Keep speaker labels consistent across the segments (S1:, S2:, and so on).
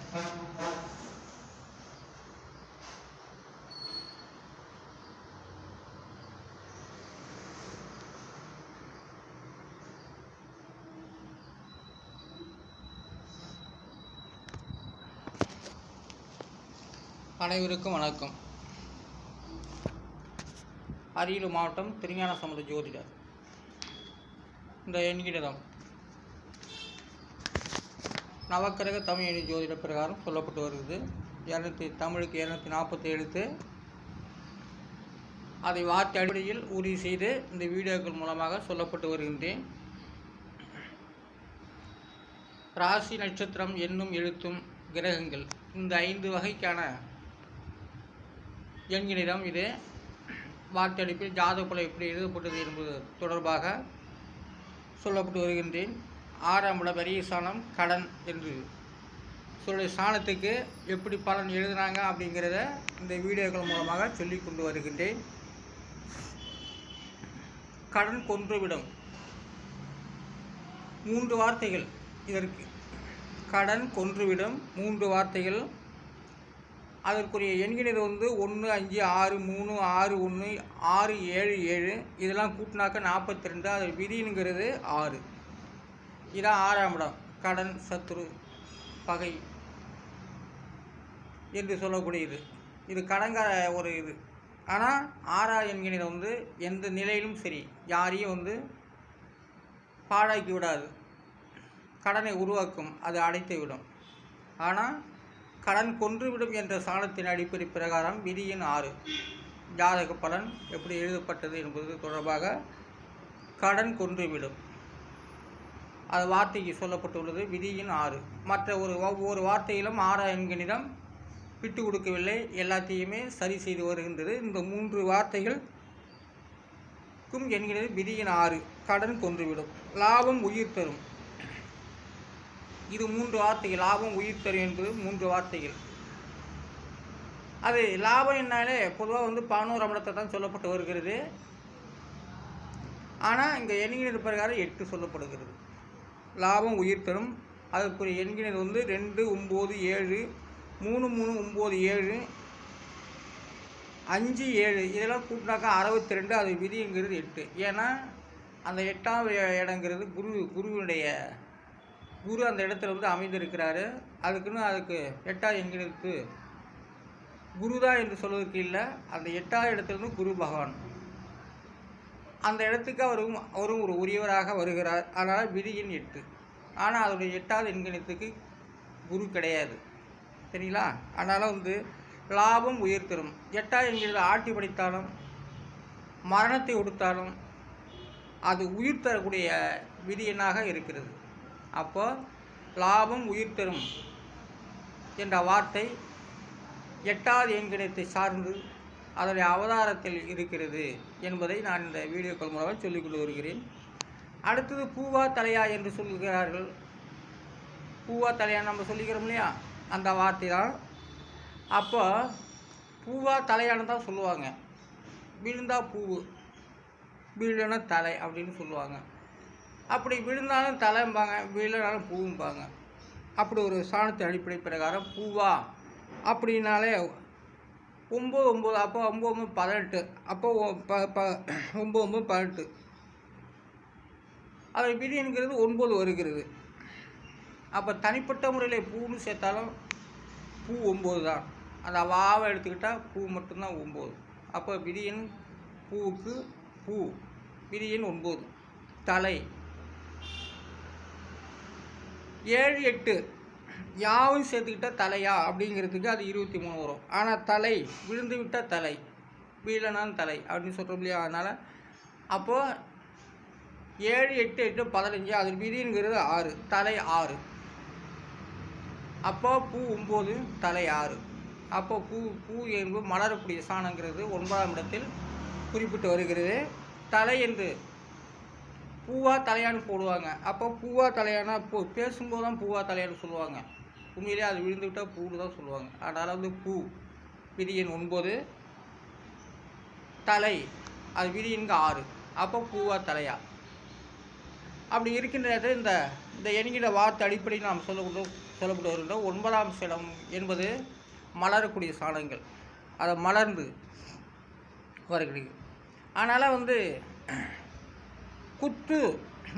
S1: அனைவருக்கும் வணக்கம். அரியலூர் மாவட்டம் திருஞான சம்பந்த ஜோதிடர். இந்த எண்கிடம் நவக்கிரக தமிழ் எண் ஜோதிட பிரகாரம் சொல்லப்பட்டு வருகிறது. தமிழுக்கு 240 எழுத்து. அதை வார்த்தை அடிப்படையில் உறுதி செய்து இந்த வீடியோக்கள் மூலமாக சொல்லப்பட்டு வருகின்றேன். ராசி, நட்சத்திரம், எண்ணும், எழுத்தும், கிரகங்கள் இந்த 5 வகைக்கான எண்களிடம் இது வார்த்தை அடிப்பில் ஜாதகப்பலம் எப்படி எழுதப்பட்டது என்பது தொடர்பாக சொல்லப்பட்டு வருகின்றேன். 6ஆம் இடம் பெரிய சாணம் கடன் என்று சொல்லிய சாணத்துக்கு எப்படி பலன் எழுதுனாங்க அப்படிங்கிறத இந்த வீடியோக்கள் மூலமாக சொல்லி கொண்டு வருகின்றேன். கடன் கொன்றுவிடும் 3 வார்த்தைகள் இதற்கு. கடன் கொன்றுவிடும் 3 வார்த்தைகள். அதற்குரிய எண்கிணர் 1, 5, 6, 3, 6, 1, 6, 7, 7 இதெல்லாம் கூட்டினாக்க 42. அது விதிங்கிறது 6. இதான் 6ஆம் இடம். கடன், சத்துரு, பகை என்று சொல்லக்கூடியது. இது கடங்கார ஒரு இது. ஆனால் 6ஆம் எண்கிணர் எந்த நிலையிலும் சரி யாரையும் பாழாக்கி விடாது. கடனை உருவாக்கும், அது அடைத்து விடும். ஆனால் கடன் கொன்றுவிடும் என்ற சாணத்தின் அடிப்படை பிரகாரம் விதியின் 6 ஜாதக பலன் எப்படி எழுதப்பட்டது என்பது தொடர்பாக கடன் கொன்றுவிடும் அது வார்த்தைக்கு சொல்லப்பட்டுள்ளது. விதியின் 6. மற்ற ஒவ்வொரு வார்த்தையிலும் 6ஆம் எண்கணிதம் விட்டு கொடுக்கவில்லை, எல்லாத்தையுமே சரி செய்து வருகின்றது. இந்த 3 வார்த்தைகளுக்கும் என்கிறது விதியின் 6. கடன் கொன்றுவிடும். லாபம் உயிர் தரும். இது 3 வார்த்தைகள். லாபம் உயிர் தரும் என்பது 3 வார்த்தைகள். அது லாபம் என்னாலே பொதுவாக 11ஆம் இடத்தை தான் சொல்லப்பட்டு வருகிறது. ஆனால் இங்கே எண்கிணர் பிரகாரம் 8 சொல்லப்படுகிறது. லாபம் உயிர் தரும். அதற்குரிய எண்கிணர் 2, 9, 7, 3, 3, 9, 7, 5, 7 இதெல்லாம் கூட்டினாக்கா 62. அது விதிங்கிறது 8. ஏன்னா அந்த 8ஆம் இடங்கிறது குருவினுடைய குரு அந்த இடத்துல அமைந்திருக்கிறாரு. அதுக்கு 8ஆம் எண்கிணத்து குருதா என்று சொல்வதற்கு இல்லை. அந்த 8ஆம் இடத்துல குரு பகவான் அந்த இடத்துக்கு அவரும் ஒரு உரியவராக வருகிறார். அதனால் விதியின் 8. ஆனால் அதனுடைய 8ஆவது எண்கிணத்துக்கு குரு கிடையாது, சரிங்களா? அதனால் லாபம் உயர் தரும். 8ஆம் எண்கிணத்தை ஆட்டி படைத்தாலும் மரணத்தை கொடுத்தாலும் அது உயிர் தரக்கூடிய விதி எண்ணாக இருக்கிறது. அப்போ லாபம் உயிர் தரும் என்ற வார்த்தை 8ஆவது எண்கிணத்தை சார்ந்து அதனுடைய அவதாரத்தில் இருக்கிறது என்பதை நான் இந்த வீடியோக்கள் மூலமாக சொல்லிக்கொண்டு வருகிறேன். அடுத்தது பூவா தலையா என்று சொல்கிறார்கள். பூவா தலையா நம்ம சொல்லிக்கிறோம் இல்லையா, அந்த வார்த்தை தான். அப்போ பூவா தலையான்னு தான் சொல்லுவாங்க. விழுந்தா பூவு, விழுனா தலை அப்படின்னு சொல்லுவாங்க. அப்படி விழுந்தாலும் தலைம்பாங்க, விழுனாலும் பூவும்பாங்க. அப்படி ஒரு சாணத்தின் அடிப்படை பிரகாரம் பூவா அப்படின்னாலே 9, 9 அப்போ 9, 18 அப்போ 9, 18 அது விதிங்கிறது 9 வருகிறது. அப்போ தனிப்பட்ட முறையில் பூன்னு சேர்த்தாலும் பூ 9 தான். அந்த வாவை எடுத்துக்கிட்டால் பூ மட்டும்தான் 9. அப்போ விதியின் பூவுக்கு பூ, விதியின் 9. தலை 7, 8 யாவும் சேர்த்துக்கிட்டால் தலையா அப்படிங்கிறதுக்கு அது 23 வரும். ஆனால் தலை விழுந்து விட்டால் தலை, வீழனான் தலை அப்படின்னு சொல்கிறோம் இல்லையா? அதனால் அப்போது 7, 8, 8, 15 அது விதிங்கிறது 6, தலை 6. அப்போ பூ 9, தலை 6. அப்போ பூ என்பது மலரக்கூடிய சாணங்கிறது 9ஆம் இடத்தில் குறிப்பிட்டு வருகிறது. தலை என்று பூவா தலையான்னு போடுவாங்க. அப்போ பூவா தலையானா பேசும்போது தான் பூவா தலையான்னு சொல்லுவாங்க. உண்மையிலே அது விழுந்து விட்டால் பூன்னு தான் சொல்லுவாங்க. அதனால் பூ விதியின் 9, தலை அது விதியின் 6. அப்போ பூவா தலையா அப்படி இருக்கின்ற இந்த எண்கிற வார்த்தை அடிப்படையில் நாம் சொல்லப்பட்டு வருகின்ற 9ஆம் இடம் என்பது மலரக்கூடிய ஸ்தானங்கள், அதை மலர்ந்து வருகிறது. அதனால் குத்து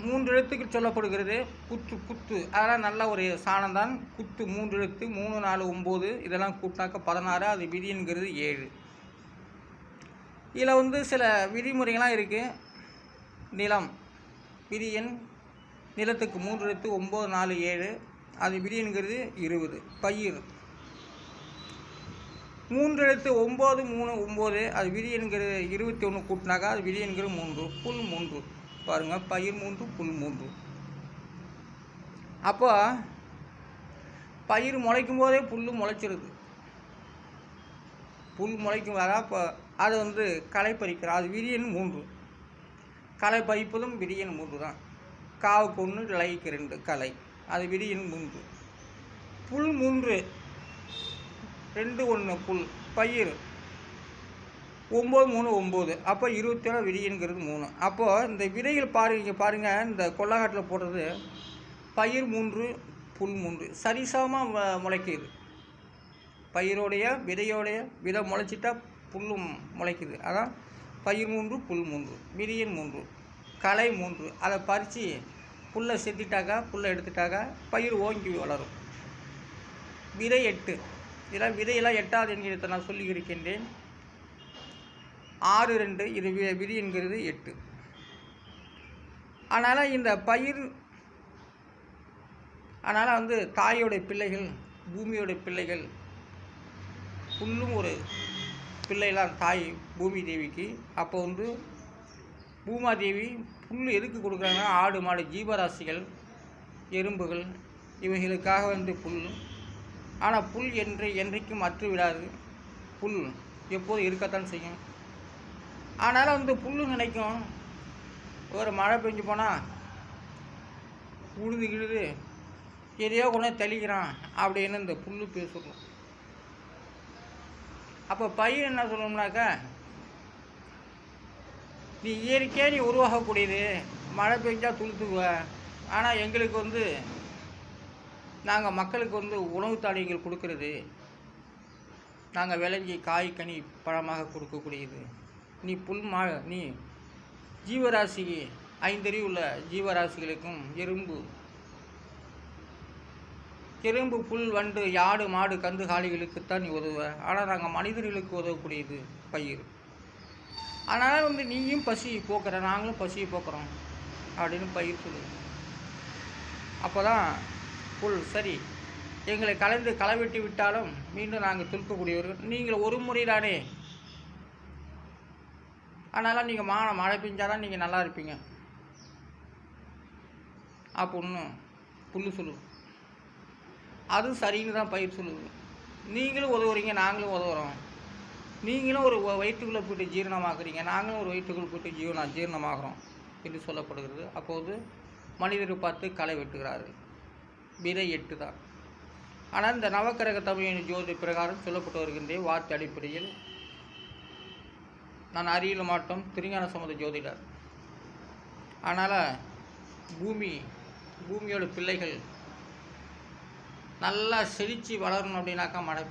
S1: 3 எழுத்துக்கு சொல்லப்படுகிறது. குத்து அதெல்லாம் நல்ல ஒரு சாணம் தான். குத்து 3 எழுத்து, 3, 4, 9 இதெல்லாம் கூட்டினாக்க 16. அது விதிங்கிறது 7. இதில் சில விதிமுறைகள்லாம் இருக்குது. நிலம் விதியன், நிலத்துக்கு 3 எழுத்து 9, 4, 7 அது விதிங்கிறது 20. பயிர் 3 எழுத்து 9, 3, 9 அது விதிங்கிறது 21 கூட்டினாக்கா அது விதிங்கிறது 3. புல் 3 பாருங்கள், பயிர் 3, புல் 3. அப்போ பயிர் முளைக்கும் போதே புல் முளைச்சிருது. புல் முளைக்கும் போது அப்போ அது களை பறிக்கிறோம், அது விரியன் 3. களை பறிப்பதும் விரியன் 3 தான். காவுக்கு 1, இலைக்கு 2 களை, அது விரியன் 3. புல் 3, 2, 1 புல். பயிர் 9, 3, 9 அப்போ 27 விரியன்கிறது 3. அப்போது இந்த விதைகள் பாருங்கள் இந்த கொள்ளக்காட்டில் போடுறது பயிர் 3, புல் 3 சரிசமமாக முளைக்குது. பயிரோடைய விதை முளைச்சிட்டா புல்லும் முளைக்குது. அதான் பயிர் 3, புல் 3, விரியன் 3, களை 3. அதை பறித்து புல்லை செத்திட்டாக்கா, புல்லை எடுத்துட்டாக்கா பயிர் ஓங்கி வளரும். விதை 8. இதெல்லாம் விதையெல்லாம் 8வது என்கிறத நான் சொல்லி இருக்கின்றேன். 6, 2 இது விதி என்கிறது 8. அதனால் இந்த பயிர், அதனால் தாயோடைய பிள்ளைகள், பூமியோடைய பிள்ளைகள், புல்லும் ஒரு பிள்ளைலாம் தாய் பூமி தேவிக்கு. அப்போ பூமாதேவி புல் எதுக்கு கொடுக்குறாங்கன்னா ஆடு மாடு ஜீவராசிகள் எறும்புகள் இவைகளுக்காக புல். ஆனால் புல் என்றைக்கும் அற்று விடாது. புல் எப்போதும் இருக்கத்தான் செய்யும். அதனால் புல் நினைக்கும், ஒரு மழை பெஞ்சு போனால் உழுது எதையோ கொண்டு தெளிக்கிறான் அப்படின்னு இந்த புல் பேசுகிறோம். அப்போ பயிர் என்ன சொல்லணும்னாக்கா, நீ இயற்கையாக நீ உருவாகக்கூடியது, மழை பெஞ்சால் துளுத்துக்குவ. ஆனால் எங்களுக்கு நாங்கள் மக்களுக்கு உணவு தானியங்கள் கொடுக்கறது, நாங்கள் விளைஞ்சி காய் கனி பழமாக கொடுக்கக்கூடியது. நீ நீ ஜீவராசிக்கு 5 அறிவு உள்ள ஜீவராசிகளுக்கும் எறும்பு புல் வண்டு யாடு மாடு கந்து காளிகளுக்குத்தான் நீ உதவுவ. ஆனால் நாங்கள் மனிதர்களுக்கு உதவக்கூடியது பயிர். அதனால் நீயும் பசி போக்குற, நாங்களும் பசியை போக்குறோம் அப்படின்னு பயிர் சொல்லுவோம். அப்போ தான் புல் சரி, எங்களை களை வெட்டி விட்டாலும் மீண்டும் நாங்கள் துளுக்கக்கூடியவர்கள். நீங்கள் ஒரு முறை தானே, அதனால் நீங்கள் மழை பெஞ்சாதான் நீங்கள் நல்லா இருப்பீங்க அப்படின்னு புல் சொல்லுவோம். அது சரின்னு தான் பயிர் சொல்லுது. நீங்களும் உதவுறீங்க, நாங்களும் உதவுறோம். நீங்களும் ஒரு வயிற்றுக்குள்ளே போய்ட்டு ஜீரணமாக்குறீங்க, நாங்களும் ஒரு வயிற்றுக்குள்ளே போய்ட்டு ஜீரணமாகறோம் என்று சொல்லப்படுகிறது. அப்போது மனிதரை பார்த்து களை வெட்டுகிறார்கள். விதை 8 தான். ஆனால் இந்த நவக்கிரக தமிழின் ஜோதி பிரகாரம் சொல்லப்பட்டு வருகின்ற வார்த்தை அடிப்படையில் நான் அரியலூர் மாவட்டம் திருஞான சம்பந்த ஜோதிடர். அதனால் பூமியோட பிள்ளைகள் நல்லா செழித்து வளரணும் அப்படின்னாக்கா மழை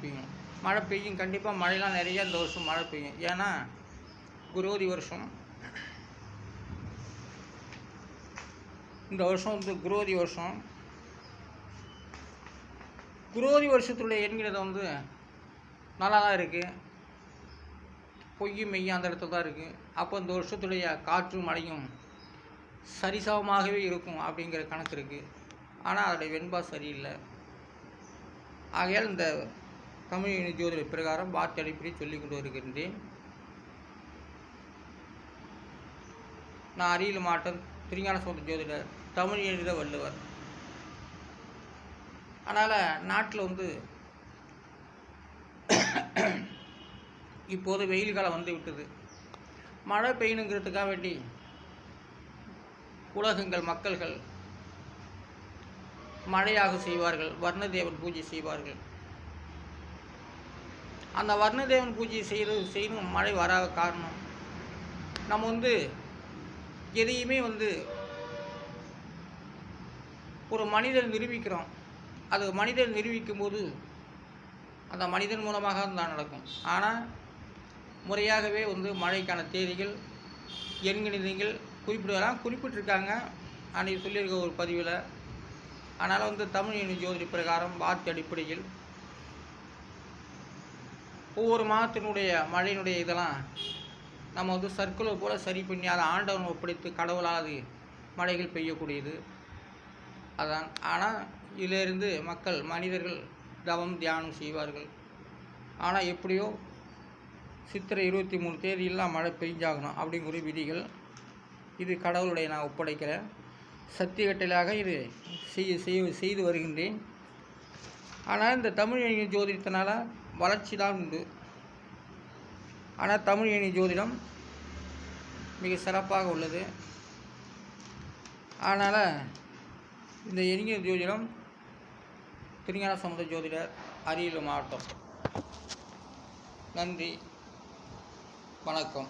S1: பெய்யும். கண்டிப்பாக மழைலாம் நிறையா இந்த வருஷம் மழை பெய்யும். ஏன்னா குரோதி வருஷம், இந்த வருஷம் குரோதி வருஷம். குரோதி வருஷத்துடைய எண்கிறது நல்லா தான் இருக்குது. பொய்யும் மெய்யும் அந்த இடத்துல தான் இருக்குது. அப்போ இந்த வருஷத்துடைய காற்றும் மழையும் சரிசமமாகவே இருக்கும் அப்படிங்கிற கணக்கு இருக்குது. ஆனால் அதோடைய வெண்பா சரியில்லை. ஆகையால் இந்த தமிழ் ஜோதிட பிரகாரம் வார்த்தை அடிப்படை சொல்லிக் கொண்டு வருகின்றேன். நான் அரியலூர் மாவட்டம் திருஞான சம்பந்த ஜோதிடர், தமிழ் எழுத வள்ளுவர். அதனால் நாட்டில் இப்போது வெயில் காலம் விட்டது. மழை பெய்யணுங்கிறதுக்காக வேண்டி மக்கள்கள் மழையாக செய்வார்கள், வர்ணதேவன் பூஜை செய்வார்கள். அந்த வர்ணதேவன் பூஜை செய்யணும் மழை வராத காரணம், நம்ம எதையுமே ஒரு மனிதர் நிரூபிக்கிறோம். அது மனிதன் நிரூபிக்கும் போது அந்த மனிதன் மூலமாக தான் நடக்கும். ஆனால் முறையாகவே மழைக்கான தேதிகள் எண்கணிதங்கள் குறிப்பிட்டிருக்காங்க அன்றைக்கி சொல்லியிருக்க ஒரு பதிவில். அதனால் தமிழ் எண்ணு ஜோதிட பிரகாரம் வார்த்தை அடிப்படையில் ஒவ்வொரு மாதத்தினுடைய மழையினுடைய இதெல்லாம் நம்ம சர்க்குலர் போல் சரி பண்ணி அதை ஆண்டவன் ஒப்படைத்து கடவுளால் அது மழைகள் பெய்யக்கூடியது அதான். ஆனால் இதிலிருந்து மனிதர்கள் தவம் தியானம் செய்வார்கள். ஆனால் எப்படியோ சித்திரை 23 தேதியெல்லாம் மழை பெய்ஞ்சாகணும் அப்படிங்கிற விதிகள். இது கடவுளுடைய நான் ஒப்படைக்கிறேன். சத்தியகட்டளையாக இது செய்து வருகின்றேன். ஆனால் இந்த தமிழ் எண்ணி ஜோதிடத்தினால வளர்ச்சி தான் உண்டு. ஆனால் தமிழ் எண்ணி ஜோதிடம் மிக சிறப்பாக உள்ளது. அதனால் இந்த எண்ணிய ஜோதிடம் திருஞான சம்பந்த ஜோதிடர், அரியலூர் மாவட்டம். நன்றி, வணக்கம்.